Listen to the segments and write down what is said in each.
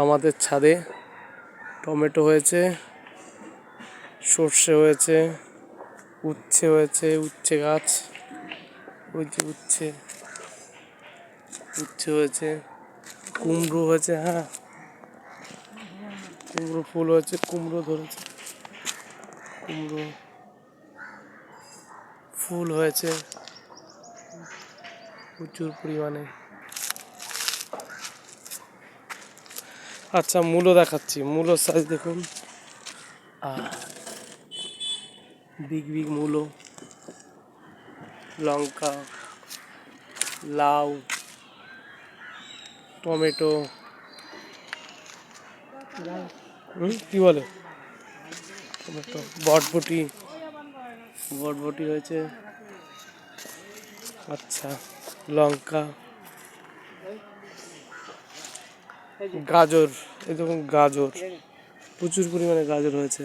আমাদের ছাদে টমেটো হয়েছে, সর্ষে হয়েছে, উচ্ছে হয়েছে, উচ্ছে গাছ, ওই যে উচ্ছে হয়েছে, কুমড়ো হয়েছে, হ্যাঁ কুমড়ো ফুল হয়েছে, কুমড়ো ধরেছে, কুমড়ো ফুল হয়েছে প্রচুর পরিমাণে। আচ্ছা মূলো দেখাচ্ছি, মূলোর সাইজ দেখুন, বিগ বিগ মূলো, লঙ্কা, লাউ, টমেটো, কি বলে টমেটো, বটবটি হয়েছে, আচ্ছা লঙ্কা, গাজর, এই দেখুন গাজর, প্রচুর পরিমাণে গাজর হয়েছে,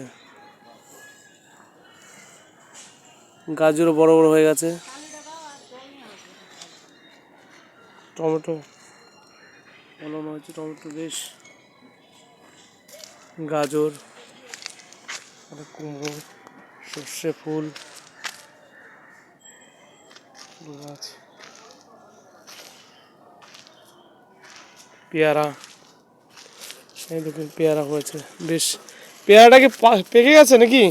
গাজরও বড় বড় হয়ে গেছে, টমেটো ফলন হয়েছে, টমেটো বেশ, গাজর, কুমড়ো, সর্ষে ফুল গাছ, পেয়ারা, এই দেখুন পেয়ারা হয়েছে বেশ। পেয়ারাটা কি পেকে গেছে নাকি?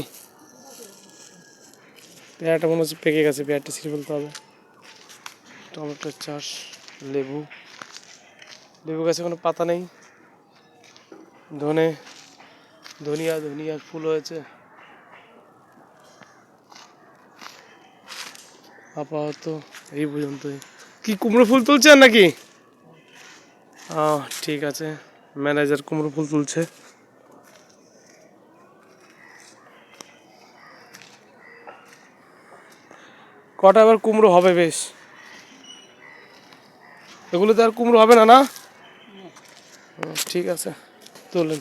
পেয়ারাটা মনে হচ্ছে পেকে গেছে, পেয়ারাটা ছিঁড়ে ফেলতে হবে। টমেটোর চাষ, লেবু গাছে কোনো পাতা নেই, ধনিয়ার ফুল হয়েছে। আপাতত এই পর্যন্তই। কি কুমড়ো ফুল তুলছেন নাকি? ঠিক আছে, ম্যানেজার কুমড়ো ফুল তুলছে। কটা এবার কুমড়ো হবে বেশ, এগুলোতে আর কুমড়ো হবে না, না ঠিক আছে তোলেন।